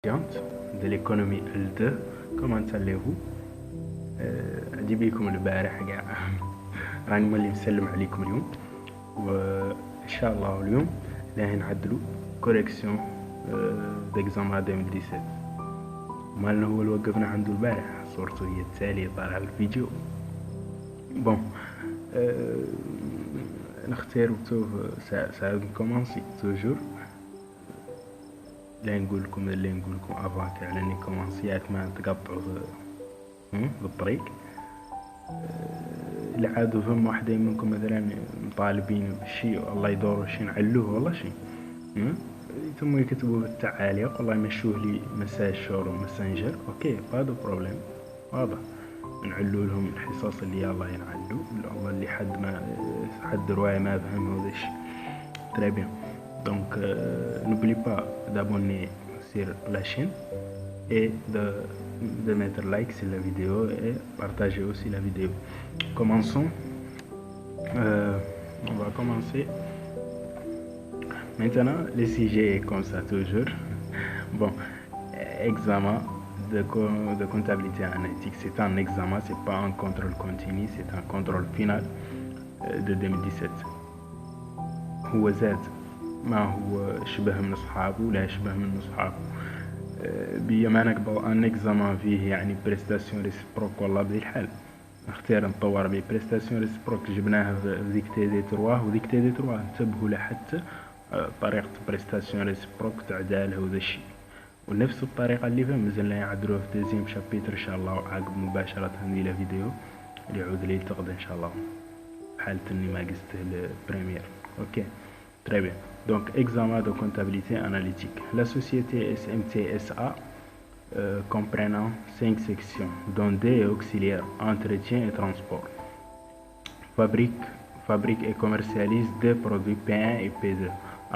de l'économie L2. Comment allez-vous؟ عندي بيكم البارح كاع راني مولي نسلم عليكم اليوم، وان شاء الله اليوم راح نعدلوا كوريكسيون ديكزامان 2017. مالنا هو اللي وقفنا عنده البارح، صورته هي التالية طالعة الفيديو. بون نختار ساعد نكومونسي توجور اللي نقول لكم افون تاع اني كومونسيات ما نتقطعوا بالطريق. اللي عادوا فهم واحدين منكم مثلا مطالبين بشيء الله يدوروا شي نعلوه والله شي ثم يكتبوا بالتعاليق والله يمشوه لي مساج شور وماسنجر، اوكي با دو بروبليم، واضح نعلو لهم الحصص اللي يلا ينعلو الله اللي حد رواية ما فهم هذا الشيء. تري بيان. Donc n'oublie pas d'abonner sur la chaîne et de mettre like sur la vidéo et partager aussi la vidéo. Commençons. On va commencer. Maintenant, le sujet est comme ça toujours. Bon, examen de comptabilité analytique. C'est un examen, c'est pas un contrôle continu, c'est un contrôle final de 2017. هو زاد ما هو شبه من أصحابه ولا شبه من أصحابه. بما نقبل أن إكزامان فيه يعني بريستاسيون ريسبروك والله بذي الحال نختار نطور بيه بريستاسيون ريسبروك جبناها في ديك تي دي 3 وديك تي دي 3 انتبهوا لحتى طريقة بريستاسيون ريسبروك تعدالها وذا الشيء، ونفس الطريقة اللي فيها مازلنا يعدلوها في دوزيام شابيتر إن شاء الله، وعقب مباشرة ندير فيديو اللي يعود لي تغدا إن شاء الله حالة إني ما قسته البريمير. أوكي très bien. Donc examen de comptabilité analytique. La société SMT SA comprenant 5 sections dont des auxiliaires, entretien et transport, fabrique et commercialise des produits P1 et P2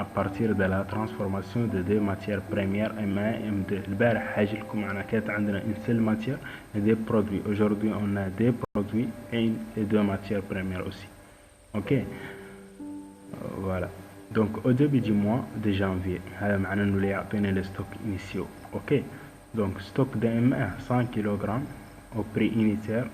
à partir de la transformation de deux matières premières M1 et M2. البارح حاجة لكم معنا كانت عندنا une seule matière et des produits. Aujourd'hui on a des produits et deux matières premières aussi. Ok, voilà. Donc au début du mois de janvier هذا معناه انه اللي يعطينا لي ستوك انيسيو. اوكي دونك ستوك دي M1 100 كيلوغرام او بري انيتير.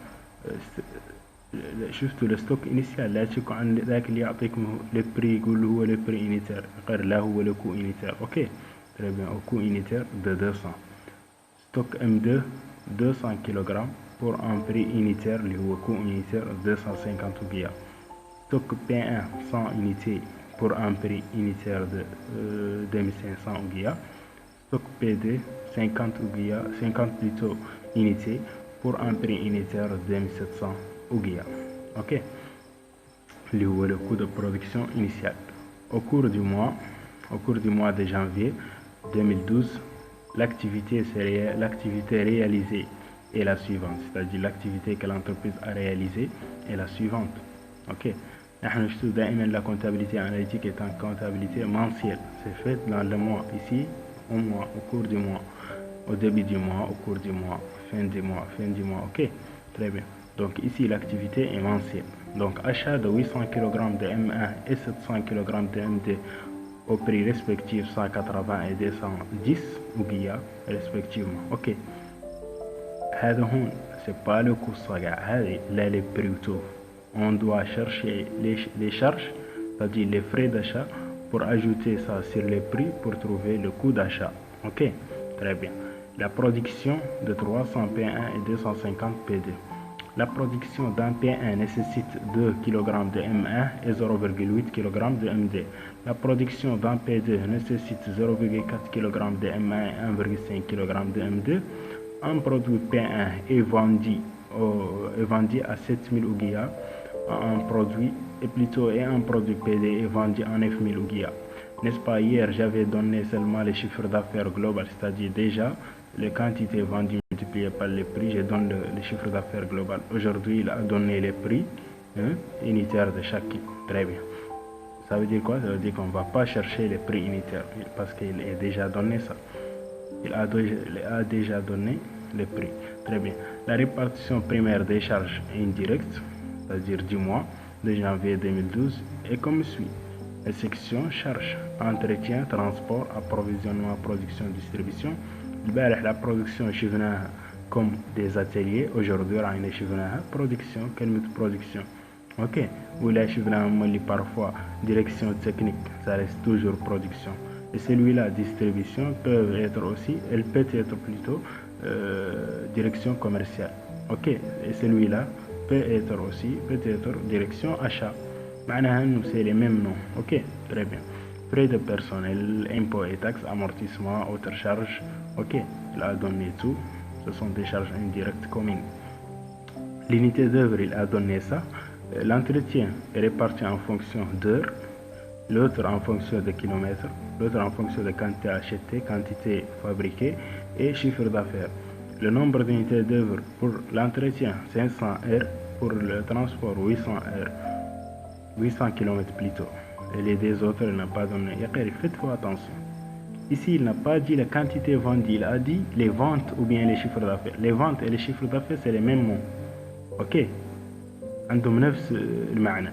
شفتوا الستوك انيسيال لا تشكوا عن ذاك اللي يعطيكم لي بري يقول هو لي بري انيتير غير لا هو لو كو انيتير. اوكي تري بيان. او كو انيتير de 200. ستوك M2 200 كيلوغرام pour un prix unitaire اللي هو كو انيتير 250 وغيا. ستوك P1 100 unités pour un prix unitaire de 2500 ouguiya. Stock PD 50 ouguiya, 50 plutôt unités pour un prix unitaire de 2700 ouguiya. Ok, le coût de production initial. Au cours du mois de janvier 2012, l'activité réalisée est la suivante, c'est-à-dire l'activité que l'entreprise a réalisée est la suivante. Ok. La comptabilité analytique est une comptabilité mensuelle. C'est fait dans le mois, ici, au mois, au cours du mois, au début du mois, au cours du mois, fin du mois. Ok, très bien. Donc ici, l'activité est mensuelle. Donc achat de 800 kg de M1 et 700 kg de M2 au prix respectif 180 et 210 ouguiya respectivement. Ok. C'est pas le coût saga, là les prix tout. On doit chercher les charges, c'est-à-dire les frais d'achat, pour ajouter ça sur les prix pour trouver le coût d'achat. Ok, très bien. La production de 300 P1 et 250 P2. La production d'un P1 nécessite 2 kg de M1 et 0,8 kg de M2. La production d'un P2 nécessite 0,4 kg de M1 et 1,5 kg de M2. Un produit P1 est vendu à 7000 ouguiya. Un produit un produit PD est vendu à 9000 ouguiya. N'est-ce pas, hier j'avais donné seulement les chiffres d'affaires global, c'est-à-dire déjà les quantités vendues multipliées par les prix, je donne les chiffres d'affaires global. Aujourd'hui il a donné les prix unitaires de chaque. Très bien. Ça veut dire quoi? Ça veut dire qu'on ne va pas chercher les prix unitaires parce qu'il a déjà donné ça. Il a déjà donné les prix. Très bien. La répartition primaire des charges indirectes, c'est-à-dire du mois de janvier 2012, est comme suit. La section charges, entretien, transport, approvisionnement, production, distribution. la production شفناها comme des ateliers. Aujourd'hui راينا شفناها production كلمة production. Ok, ولا شفناها اللي parfois direction technique, ça reste toujours production. Et celui-là distribution elle peut être plutôt direction commerciale. Ok, et celui-là peut être direction achat. معناها انه c'est les mêmes noms. Ok, très bien. Frais de personnel, impôts et taxes, amortissement, autres charges. Ok, il a donné tout. Ce sont des charges indirectes communes. L'unité d'œuvre, il a donné ça. L'entretien est réparti en fonction d'heures, l'autre en fonction de kilomètres, l'autre en fonction de quantité achetée, quantité fabriquée et chiffre d'affaires. Le nombre d'unités d'œuvre pour l'entretien, 500 heures, pour le transport, 800 heures, 800 km plutôt. Et les deux autres, il n'a pas donné. Faites attention. Ici, il n'a pas dit la quantité vendue, il a dit les ventes ou bien les chiffres d'affaires. Les ventes et les chiffres d'affaires, c'est les mêmes mots. Ok, عندهم نفس المعنى.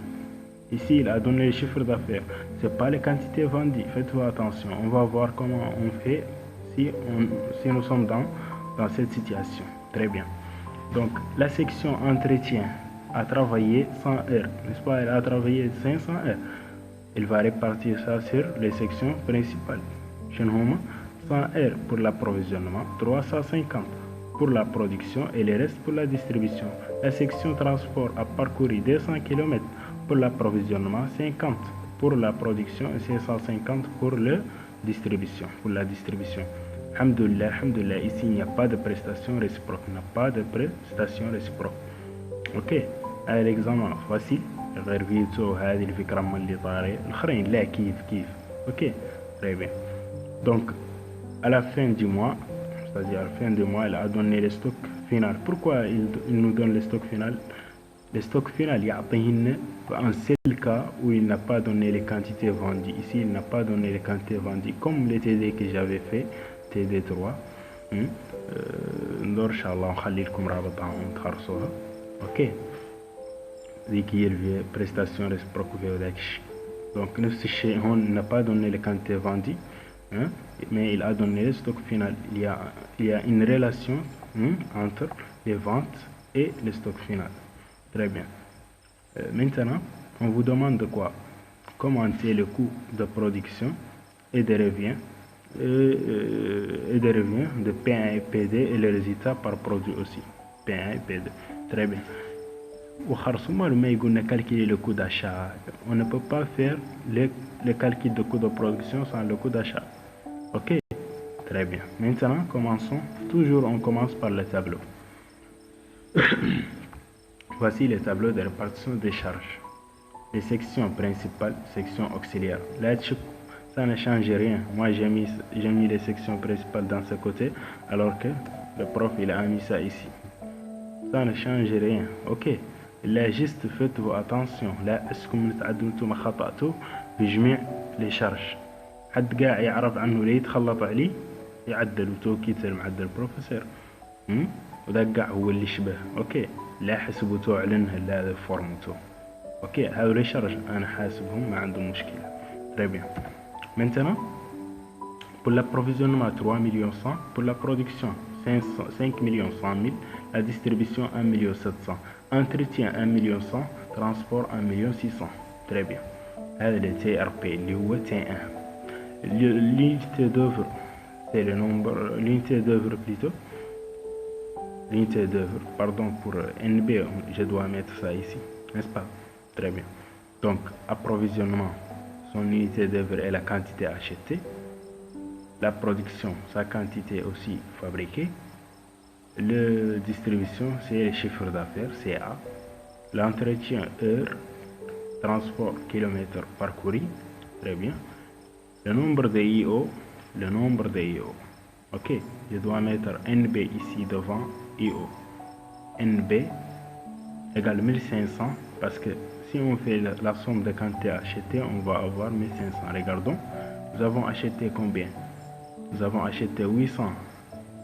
Ici, il a donné les chiffres d'affaires. C'est pas les quantités vendues. Faites attention. On va voir comment on fait si nous sommes dans cette situation. Très bien. Donc, la section entretien a travaillé 100 heures, n'est-ce pas? Elle a travaillé 500 heures. Il va répartir ça sur les sections principales. Chez nous, 100 heures pour l'approvisionnement, 350 pour la production et le reste pour la distribution. La section transport a parcouru 200 km pour l'approvisionnement, 50 pour la production et 550 pour la distribution. Alhamdulillah, ici il n'y a pas de prestation réciproque. Ok, l'examen facile. غير فيتو هذه الفكرة من اللي طاري الآخرين لا كيف. Ok, très bien. Donc à la fin du mois, c'est-à-dire à la fin du mois, il a donné le stock final. Pourquoi il nous donne le stock final? Le stock final, il y a un seul cas où il n'a pas donné les quantités vendues. Ici, il n'a pas donné les quantités vendues, comme les TD que j'avais fait, TD3. ندور إن شاء الله نخلي لكم رابطها وتخرصوها. أوكي. ذيك هي prestation réciproque وذاك الشيء. Donc نفس الشيء هون il n'a pas donné les quantités vendues. Mais il a donné le stock final. Il y a une relation entre les ventes et le stock final. Très bien. Maintenant, on vous demande de quoi? Commenter le coût de production et de revient, de P1 et P2 et les résultats par produit aussi. P1 et P2. Très bien. Calculer le coût d'achat. On ne peut pas faire le calcul de coût de production sans le coût d'achat. Ok, très bien. Maintenant, commençons. Toujours, on commence par le tableau. Voici le tableau de répartition des charges. Les sections principales, sections auxiliaires. Là, ça ne change rien. Moi, j'ai mis les sections principales dans ce côté, alors que le prof, il a mis ça ici. Ça ne change rien. Ok. Là, juste faites attention. Là, est-ce que vous تعدمتوا ما خطأتوا بجميع les charges. حد قاع يعرف عنه ليه يتخلط عليه يعدل وتوكيد المعدل البروفيسور وذا قاع هو اللي شبه. اوكي، لا حسبتو علنه لا هذا فورمتو. اوكي، هذول لي شارج انا حاسبهم ما عندهم مشكله. très bien. Maintenant, pour l'approvisionnement 3 millions 100, pour la production 5 millions 100 000, la distribution 1 million 700, entretien 1 million 100, transport 1 million 600. Très bien. هذا le TRP اللي هو T1. L'unité d'œuvre, c'est le nombre, l'unité d'œuvre plutôt. L'unité d'œuvre, pardon pour NB, je dois mettre ça ici, n'est-ce pas? Très bien. Donc, approvisionnement, son unité d'œuvre est la quantité achetée. La production, sa quantité aussi fabriquée. La distribution, c'est le chiffre d'affaires, CA. L'entretien, heure. Transport, kilomètres parcourus. Très bien. Le nombre de IO. Ok, je dois mettre NB ici devant IO. NB égale 1500 parce que si on fait la somme de quantité achetée, on va avoir 1500. Regardons, nous avons acheté combien? Nous avons acheté 800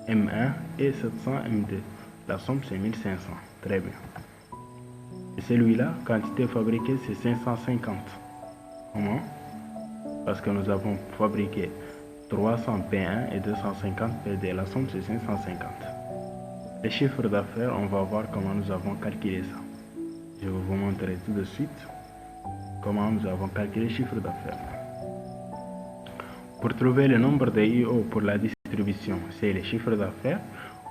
M1 et 700 M2. La somme c'est 1500. Très bien. Et celui-là, quantité fabriquée, c'est 550. Comment? Parce que nous avons fabriqué 300 P1 et 250 PD. La somme, c'est 550. Les chiffres d'affaires, on va voir comment nous avons calculé ça. Je vais vous montrer tout de suite comment nous avons calculé les chiffres d'affaires. Pour trouver le nombre de IO pour la distribution, c'est les chiffres d'affaires.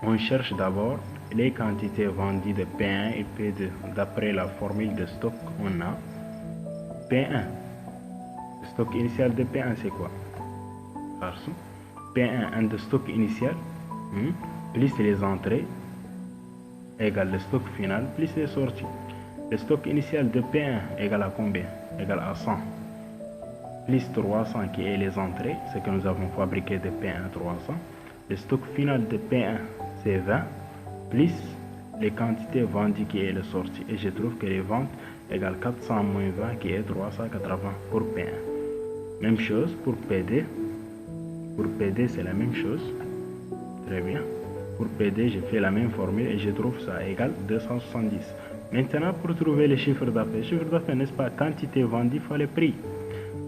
On cherche d'abord les quantités vendues de P1 et P2. D'après la formule de stock, on a P1. Le stock initial de P1, c'est quoi? P1 de stock initial plus les entrées égale le stock final plus les sorties. Le stock initial de P1 égale à combien? Égale à 100 plus 300 qui est les entrées, ce que nous avons fabriqué de P1 300. Le stock final de P1 c'est 20 plus les quantités vendues qui est le sortie. Et je trouve que les ventes égale 400 moins 20 qui est 380 pour P1. Même chose pour PD. Pour PD, c'est la même chose. Très bien. Pour PD, j'ai fait la même formule et je trouve ça égal 270. Maintenant, pour trouver les chiffres d'affaires, n'est-ce pas, quantité vendue fois le prix.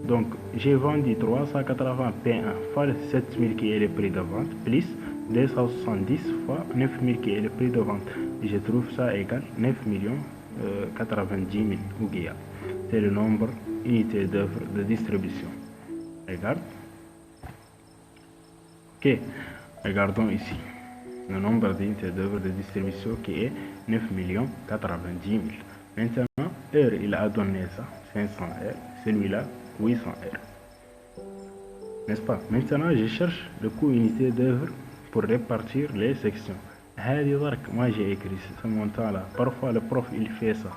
Donc, j'ai vendu 380 P1 fois 7000 qui est le prix de vente, plus 270 fois 9000 qui est le prix de vente. Et je trouve ça égal 9 90 000 Ouguiya. C'est le nombre unité d'œuvre de distribution. Regarde. Ok, regardons ici. Le nombre d'unités d'œuvre de distribution qui est 9 90 000. Maintenant, heure, il a donné ça, 500 heures. Celui-là, 800 heures. N'est-ce pas? Maintenant, je cherche le coût unité d'œuvre pour répartir les sections. Moi, j'ai écrit ce montant-là. Parfois, le prof, il fait ça.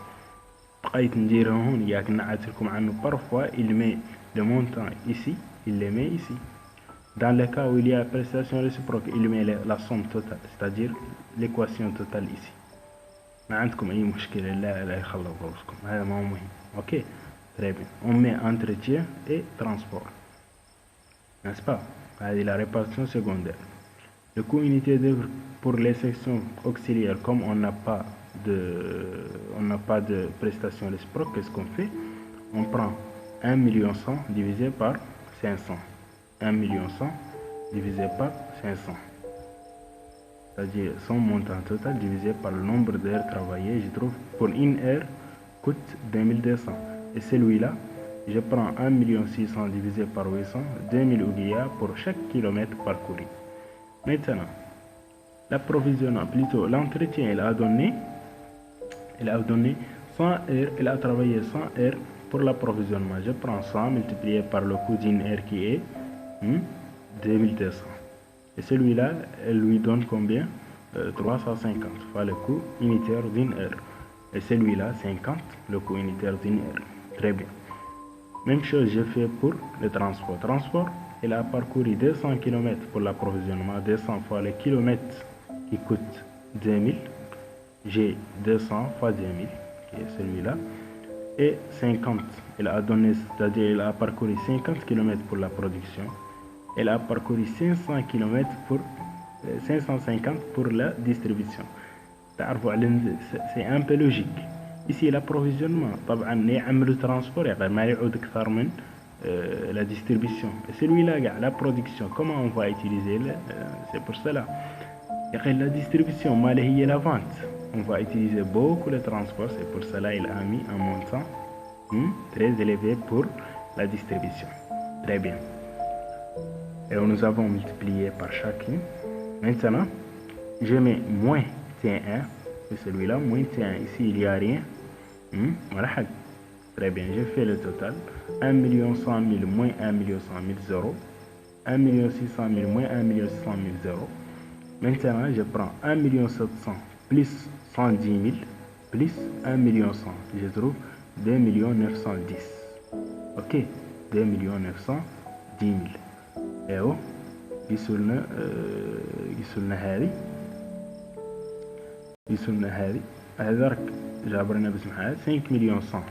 Parfois, il met le montant ici, il le met ici. Dans le cas où il y a prestation réciproque, il met la somme totale, c'est-à-dire l'équation totale ici. Ok, très bien. On met entretien et transport. N'est-ce pas? La répartition secondaire. Le coût unité d'œuvre pour les sections auxiliaires, comme on n'a pas de prestation réciproque, qu'est-ce qu'on fait? On prend 1 100 000 divisé par 500. 1 100 000 divisé par 500. C'est-à-dire son montant total divisé par le nombre d'heures travaillées. Je trouve pour une heure coûte 2200. Et celui-là, je prends 1 600 000 divisé par 800, 2000 Ouguiya pour chaque kilomètre parcouru. Maintenant, l'approvisionnement, plutôt l'entretien, il a donné 100 heures, il a travaillé 100 heures pour l'approvisionnement. Je prends 100 multiplié par le coût d'une heure qui est 2200. Et celui-là, elle lui donne combien? 350 fois le coût unitaire d'une heure. Et celui-là, 50, le coût unitaire d'une heure. Très bien. Même chose, je fais pour le transport. Transport, il a parcouru 200 km pour l'approvisionnement. 200 fois le kilomètre qui coûte 2000. J'ai 200 fois 2000, qui est celui-là. Et 50, il a donné, c'est-à-dire il a parcouru 50 km pour la production. Il a parcouru 500 km pour 550 pour la distribution. C'est un peu logique. Ici l'approvisionnement, le transport, la distribution. Et celui-là, la production, comment on va utiliser? C'est pour cela. La distribution, la vente. On va utiliser beaucoup le transport, c'est pour cela qu'il a mis un montant très élevé pour la distribution. Très bien. Et nous avons multiplié par chacune. Maintenant, je mets moins T1, et celui-là, moins T1. Ici, il n'y a rien. Voilà. Très bien, je fais le total. 1 100 000 moins 1 100 000, 0. 1 600 000 moins 1 600 000, 0. Maintenant, je prends 1 700 plus 110 000 plus 1 100. Je trouve 2 910. Ok, 2 910 000. Et oh, قيسولنا هذه هذا راك جابرنا بسمحات 5 100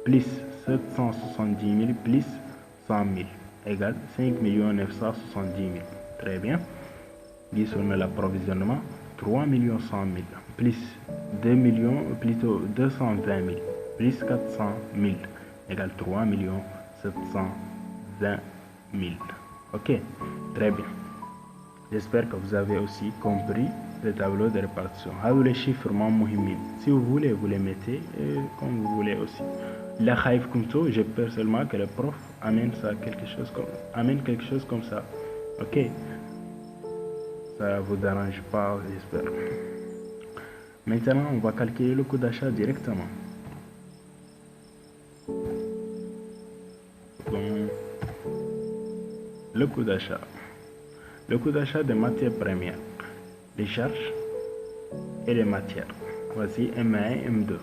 plus 770 000 plus 100 000 égale 5 970 000. Très bien. قيسولنا l'approvisionnement 3 100 000 plus 2 millions, plutôt 220 000 plus 400 000 égale 3 720 000. Ok, très bien. J'espère que vous avez aussi compris le tableau de répartition. Les chiffres muhimin. Si vous voulez, vous les mettez comme vous voulez aussi. La khaif comme ça, j'ai peur seulement que le prof amène quelque chose comme ça. Ok, ça vous dérange pas, j'espère. Maintenant, on va calculer le coût d'achat directement. Donc, le coût d'achat. Le coût d'achat des matières premières, les charges et les matières. Voici M1 et M2.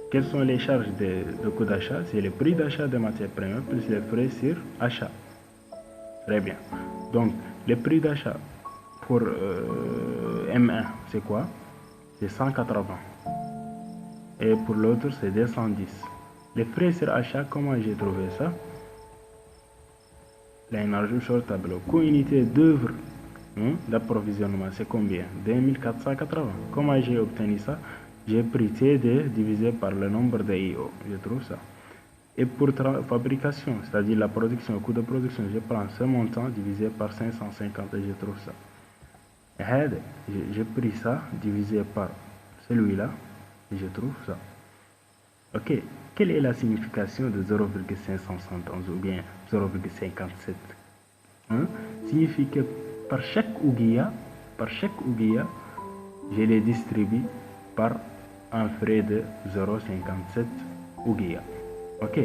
Quelles sont les charges de coût d'achat? C'est le prix d'achat des matières premières plus les frais sur achat. Très bien. Donc, le prix d'achat pour M1, c'est quoi? C'est 180. Et pour l'autre, c'est 210. Les frais sur achat, comment j'ai trouvé ça? Là, on ajoute sur le tableau. Coût unité d'œuvre d'approvisionnement, c'est combien? 2480. Comment j'ai obtenu ça? J'ai pris TD divisé par le nombre de IO. Je trouve ça. Et pour fabrication, c'est-à-dire la production, le coût de production, je prends ce montant divisé par 550 et je trouve ça. Et j'ai pris ça divisé par celui-là et je trouve ça. Ok, quelle est la signification de 0,571 ou bien 0,57? Signifie que par chaque ouguiya, je les distribue par un frais de 0,57 ouguiya. Ok,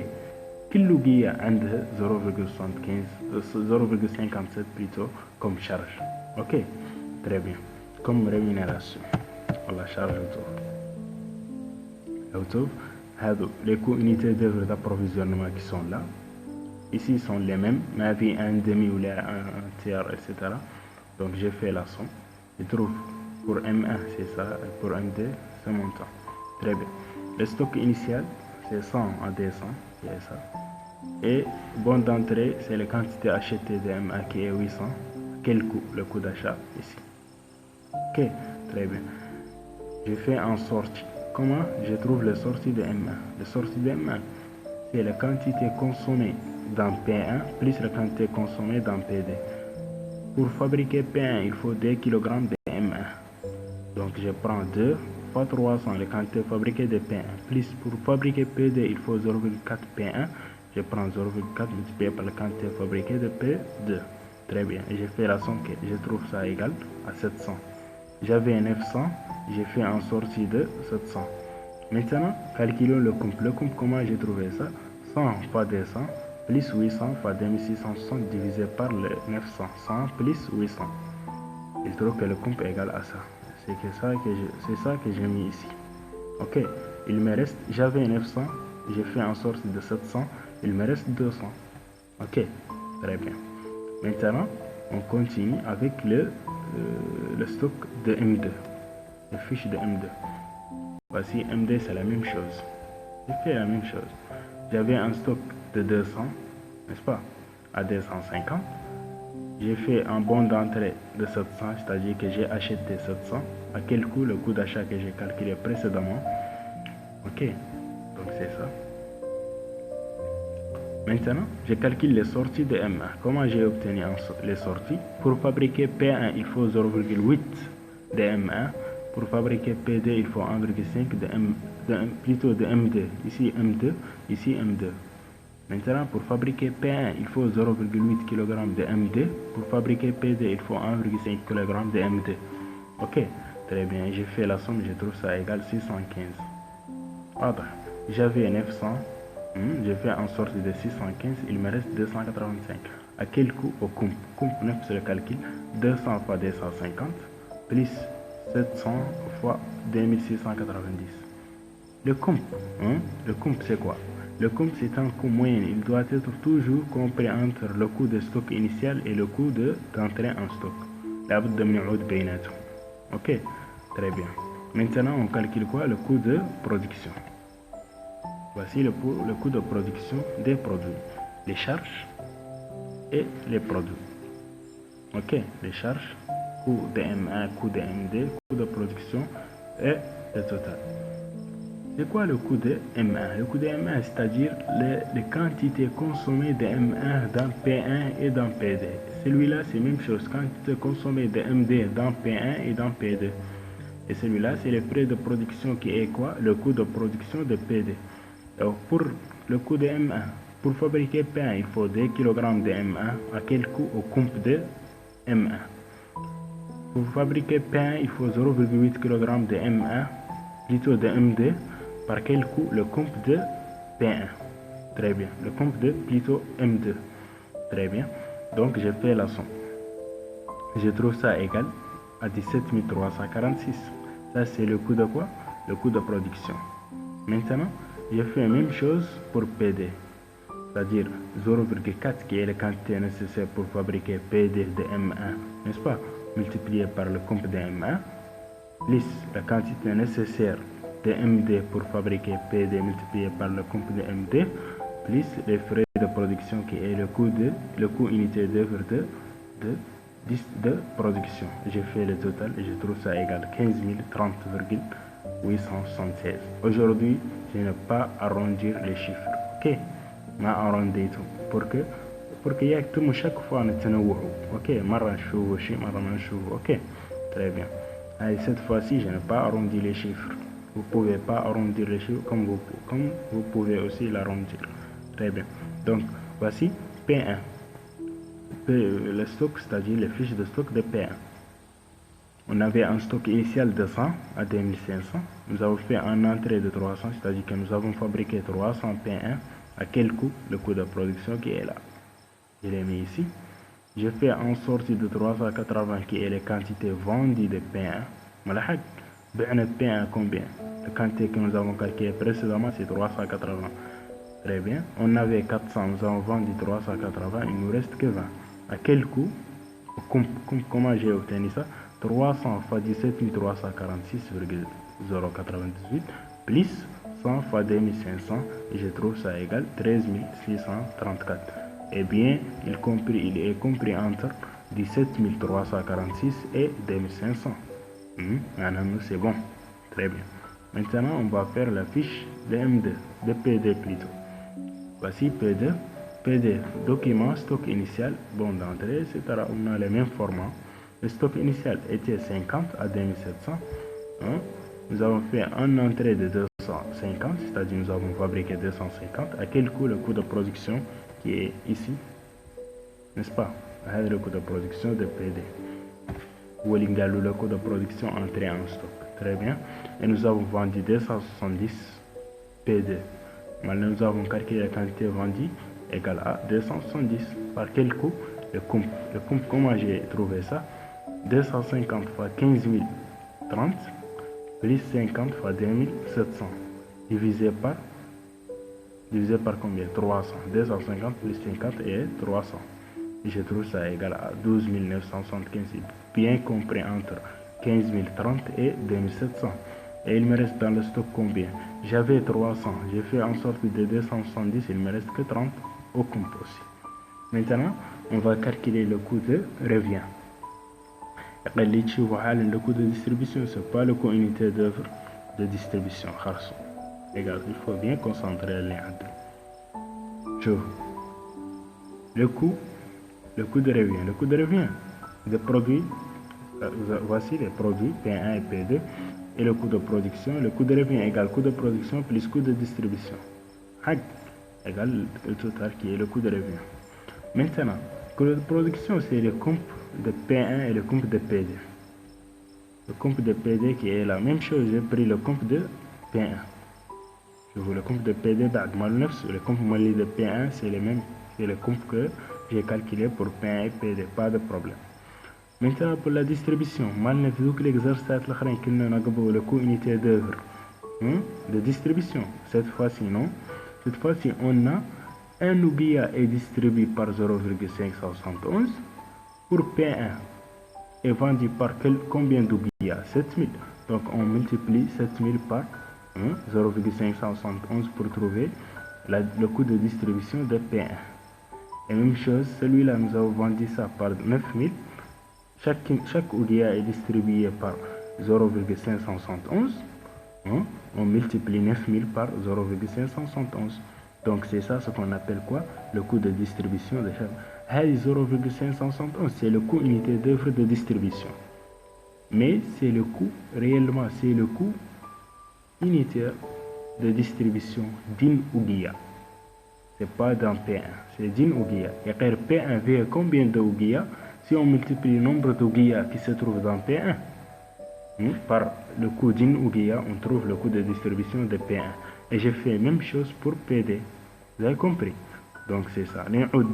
quel ouguiya a 0,57 plutôt comme charge? Ok, très bien. Comme rémunération, on la charge autour. Les coûts unités d'œuvre d'approvisionnement qui sont là. Ici sont les mêmes, mais avec un demi ou un tiers, etc. Donc j'ai fait la somme. Je trouve pour M1 c'est ça, et pour M2 ce montant. Très bien. Le stock initial c'est 100 à 200, c'est ça. Et bon d'entrée c'est la quantité achetée de M1 qui est 800. Quel coût? Le coût d'achat ici. Ok, très bien. Je fais en sortie. Comment je trouve les sorties de M1? Les sorties de M1, c'est la quantité consommée dans P1 plus la quantité consommée dans PD. Pour fabriquer P1, il faut 2 kg de M1. Donc je prends 2 fois 300, les quantités fabriquées de P1. Plus pour fabriquer PD, il faut 0,4 P1. Je prends 0,4 multiplié par la quantité fabriquée de P2. Très bien. Et j'ai fait la somme que je trouve ça égal à 700. J'avais 900. J'ai fait en sortie de 700. Maintenant, calculons le compte. Le compte, comment j'ai trouvé ça? 100 fois 200 plus 800 fois 2660 divisé par le 900. 100 plus 800. Il trouve que le compte est égal à ça. C'est ça que j'ai mis ici. Ok. Il me reste, j'avais 900. J'ai fait en sortie de 700. Il me reste 200. Ok. Très bien. Maintenant, on continue avec le stock de M2. La fiche de M2. Voici M2, c'est la même chose. J'ai fait la même chose. J'avais un stock de 200, n'est-ce pas, à 250. J'ai fait un bon d'entrée de 700, c'est-à-dire que j'ai acheté 700. À quel coût? Le coût d'achat que j'ai calculé précédemment. Ok, donc c'est ça. Maintenant, je calcule les sorties de M1. Comment j'ai obtenu les sorties? Pour fabriquer P1, il faut 0,8 de M1. Pour fabriquer PD, il faut 1,5 plutôt de M2. Ici M2, ici M2. Maintenant, pour fabriquer P1, il faut 0,8 kg de M2. Pour fabriquer PD, il faut 1,5 kg de M2. Ok, très bien. J'ai fait la somme, je trouve ça égal 615. Pardon, j'avais 900. J'ai fait en sorte de 615. Il me reste 285. À quel coût? Au compte. Compte 9, c'est le calcul. 200 fois 250 plus 700 fois 2690. Le compte, c'est quoi? Le compte c'est un coût moyen. Il doit être toujours compris entre le coût de stock initial et le coût d'entrée en stock. Ok, très bien. Maintenant on calcule quoi? Le coût de production. Voici le coût de production des produits. Les charges et les produits. Ok, les charges, coût de M1, coût de M2, coût de production et le total. C'est quoi le coût de M1? Le coût de M1, c'est-à-dire les quantités consommées de M1 dans P1 et dans PD. Celui-là, c'est la même chose. Quantité consommée de MD dans P1 et dans P2. Et celui-là, c'est le prix de production qui est quoi? Le coût de production de P2. Donc, pour le coût de M1, pour fabriquer P1, il faut 2 kg de M1. À quel coût? Au compte de M1. Pour fabriquer P1, il faut 0,8 kg de M1, plutôt de M2. Par quel coût? Le compte de P1. Très bien. Le compte de plutôt M2. Très bien. Donc, je fais la somme. Je trouve ça égal à 17 346. Ça, c'est le coût de quoi? Le coût de production. Maintenant, je fais la même chose pour PD. C'est-à-dire 0,4 qui est la quantité nécessaire pour fabriquer PD de M1, n'est-ce pas? Multiplié par le compte de M1, plus la quantité nécessaire de MD pour fabriquer PD multiplié par le compte de MD, plus les frais de production qui est le coût unité d'œuvre de production. J'ai fait le total et je trouve ça égal à 15 030,876. Aujourd'hui, je n'ai pas arrondir les chiffres. Ok, ما arrondيتهم pour que يكتموا chaque fois نتنوعوا. Ok, مرة نشوفوا شيء مرة ما نشوفوا. Ok, très bien. Allez, cette fois-ci, je n'ai pas arrondi les chiffres. Vous pouvez pas arrondir les chiffres comme vous pouvez aussi l'arrondir. Très bien. Donc, voici P1. Le stock, c'est-à-dire les fiches de stock de P1. On avait un stock initial de 100 à 2500. Nous avons fait un entrée de 300, c'est-à-dire que nous avons fabriqué 300 P1. À quel coût? Le coût de production qui est là. Je l'ai mis ici. Je fais en sortie de 380 qui est la quantité vendue de P1. Malahak, ben P1 combien? La quantité que nous avons calculée précédemment, c'est 380. Très bien. On avait 400, nous avons vendu 380, il ne nous reste que 20. À quel coût? Comment j'ai obtenu ça? 300 fois 17 346,098 plus 100 fois 2500 et je trouve ça égal 13 634. Eh bien, il est compris entre 17 346 et 2500. C'est bon. Très bien. Maintenant, on va faire la fiche de M2, de P2 plutôt. Voici P2. PD, document, stock initial, bon d'entrée, etc. On a les mêmes formats. Le stock initial était 50 à 2700. Nous avons fait une entrée de 250, c'est-à-dire nous avons fabriqué 250. À quel coût? Le coût de production qui est ici, n'est-ce pas? Le coût de production de PD. Ou le coût de production entrée en stock. Très bien. Et nous avons vendu 270 PD. Maintenant, nous avons calculé la quantité vendue égale à 270. Par quel coût? Le compte, comment j'ai trouvé ça? 250 fois 15 030 plus 50 fois 2700 divisé par combien? 300. 250 plus 50 est 300. Je trouve ça égal à 12 975. Bien compris entre 15 030 et 2700. Et il me reste dans le stock combien? J'avais 300. J'ai fait en sorte de 270. Il me reste que 30 au compte aussi. Maintenant, on va calculer le coût de revient. Le coût de distribution, ce n'est pas le coût unité d'œuvre de distribution. Regarde, il faut bien concentrer les deux. Le coût de revient. Le coût de revient des produits, voici les produits P1 et P2 et le coût de production. Le coût de revient égale coût de production plus coût de distribution. Égale le total qui est le coût de revient. Maintenant, le coût de production, c'est le compte de P1 et le compte de P2. Le compte de P2 qui est la même chose, j'ai pris le compte de P1. Je veux le compte de P2 le compte de P1, c'est le même, c'est le compte que j'ai calculé pour P1 et P2, pas de problème. Maintenant, pour la distribution, l'exercice le coût unité d'œuvre de distribution. Cette fois-ci, non. Cette fois-ci, on a un oublia est distribué par 0,571 pour P1 est vendu par combien d'oublia? 7000. Donc on multiplie 7000 par 0,571 pour trouver le coût de distribution de P1. Et même chose, celui-là nous avons vendu ça par 9000. Chaque oublia est distribué par 0,571. On multiplie 9000 par 0,571. Donc c'est ça ce qu'on appelle quoi? Le coût de distribution de chaque. هذه 0,571 c'est le coût unité d'œuvre de distribution. Mais c'est le coût, réellement, c'est le coût unitaire de distribution d'une ouguiya. C'est pas d'un P1, c'est d'une ouguiya. Et P1 veut combien de ouguiya? Si on multiplie le nombre d'ouguiya qui se trouve dans P1 par le coût d'une ouguiya, on trouve le coût de distribution de P1. Et j'ai fait la même chose pour PD. Vous avez compris? Donc c'est ça.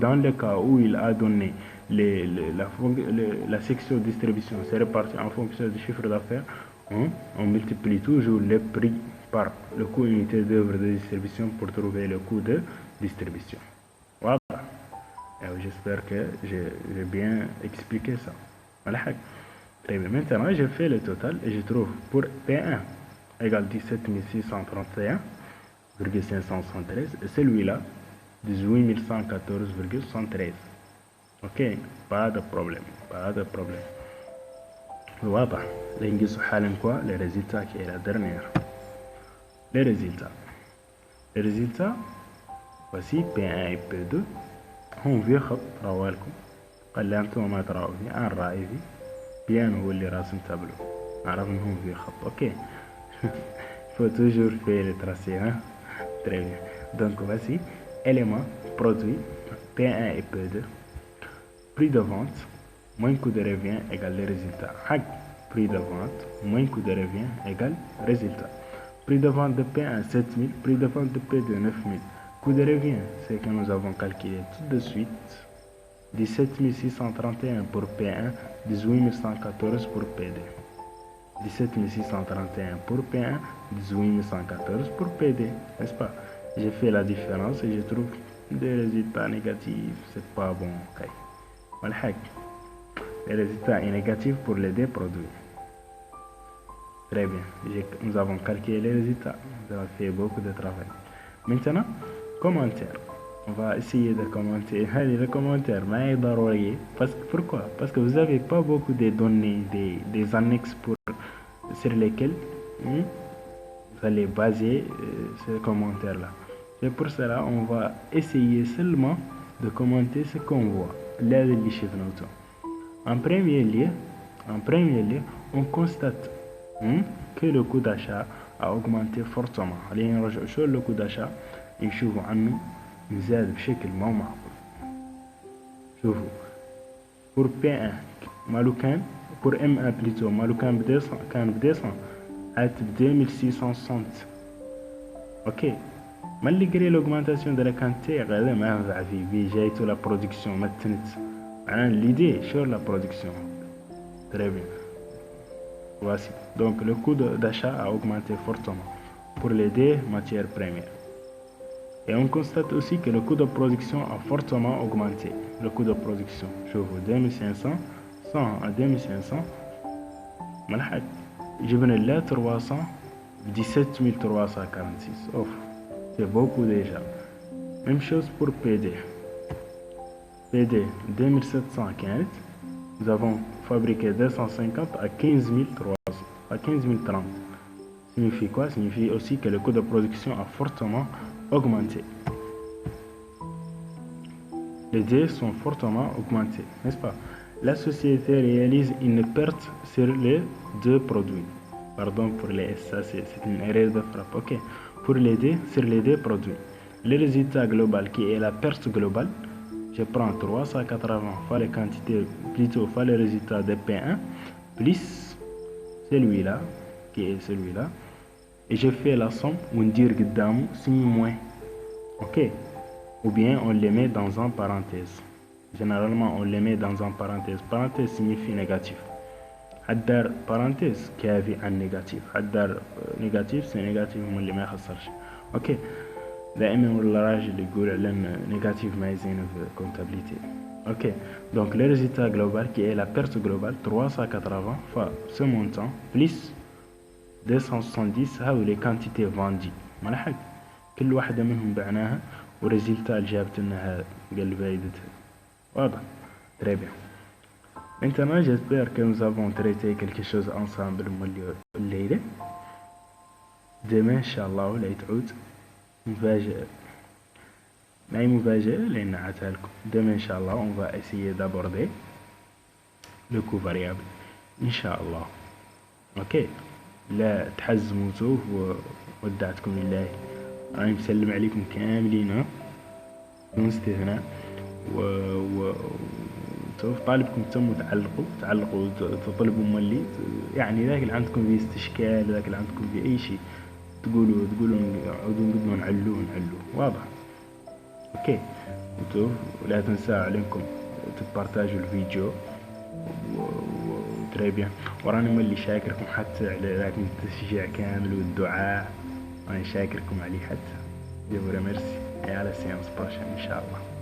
Dans le cas où il a donné la section distribution, c'est réparti en fonction du chiffre d'affaires, on multiplie toujours le prix par le coût unité d'œuvre de distribution pour trouver le coût de distribution. Voilà. J'espère que j'ai bien expliqué ça. Voilà. Très bien. Maintenant, je fais le total et je trouve pour P1 égale 17 631,573 et celui-là 18 114,73. Ok, pas de problème, pas de problème. واضح. نقيسوا حالا quoi les résultats qui est la dernière. Les résultats voici P1 et P2 هم في خط راهو لكم قال لي انتم ما تراو فيه انا راي فيه بيان هو اللي راسم تابلو نعرف انهم في خط اوكي. faut toujours faire le tracé hein. Très bien. Donc voici éléments produits P1 et P2, prix de vente moins coût de revient égale le résultat. Prix de vente moins coût de revient égale résultat. Prix de vente de P1 7000, prix de vente de P2 9000. Coût de revient, c'est que nous avons calculé tout de suite 17 631 pour P1, 18 114 pour P2. 17 631 pour P1, 18 114 pour PD, n'est-ce pas? J'ai fait la différence et je trouve des résultats négatifs, c'est pas bon. Okay. Les résultats sont négatifs pour les deux produits. Très bien, nous avons calculé les résultats, nous avons fait beaucoup de travail. Maintenant, commentaire. On va essayer de commenter. Allez, le commentaire, mais pourquoi? Parce que vous n'avez pas beaucoup de données, des annexes sur lesquelles vous allez baser ce commentaire-là. Et pour cela, on va essayer seulement de commenter ce qu'on voit. Là, les chiffres. En premier lieu, on constate que le coût d'achat a augmenté fortement. Allez, on rejoue le coût d'achat et je vois زاد بشكل ما معقول. شوفوا pour P1 مالو كان pour M1 plutôt مالو كان ب200 عاد ب 2660. اوكي ملي قري l'augmentation de la quantité غادا ما نفع فيه جايتو لا برودكسيون ما تنت معناها l'idée sur la production. Très bien. Voici donc le coût d'achat a augmenté fortement pour les deux matières premières. Et on constate aussi que le coût de production a fortement augmenté. Le coût de production, je vous 2500, 100 à 2500. Je venais là 300, 17 346. Ouf, c'est beaucoup déjà. Même chose pour PD. PD 2715. Nous avons fabriqué 250 à 15 300, à 15 030. Signifie quoi? Signifie aussi que le coût de production a fortement augmenté. Les deux sont fortement augmentés, n'est-ce pas? La société réalise une perte sur les deux produits. Pardon pour les S, ça c'est une erreur de frappe. Ok. Pour les deux, sur les deux produits. Le résultat global qui est la perte globale, je prends 380 fois les quantités, plutôt fois le résultat de P1 plus celui-là, qui est celui-là. Et je fais la somme, on dit que signe moins. Ok. Ou bien on les met dans un parenthèse. Généralement, on les met dans un parenthèse. Parenthèse signifie négatif. Haddar parenthèse qui a un négatif. Haddar négatif, c'est négatif, on les met à ok. دائما ولا راجل يقول على négatif ما يزين في comptabilité. Ok. Donc le résultat global qui est la perte globale 380 fois ce montant plus 270 هاو les quantités vendues. ملحق كل واحدة منهم بعناها وريزلتا اللي جابت لنا هذا قال فايدتها. واضح. Très bien. Maintenant j'espère que nous avons traité quelque chose ensemble الليلة. Demain إن شاء الله ولا تعود مفاجأة. معي مفاجأة لأن نعتها لكم دابا إن شاء الله اون فا اسيي دابوردي لو كو فاريابل إن شاء الله. اوكي لا تحزموا ودعتكم لله. راني مسلم عليكم كاملين بدون استثناء و سوف طالبكم تم تعلقوا تطلبوا مولي يعني ذاك اللي عندكم فيه استشكال ذاك اللي عندكم فيه اي شيء تقولوا عودوا نقدروا نعلوه واضح. اوكي ولا تنسوا عليكم تبارتاجوا الفيديو تري بيان. وراني مولي شاكركم حتى على ذاك التشجيع كامل والدعاء، راني شاكركم عليه حتى. جو ريميرسي على سيانس بروشين ان شاء الله.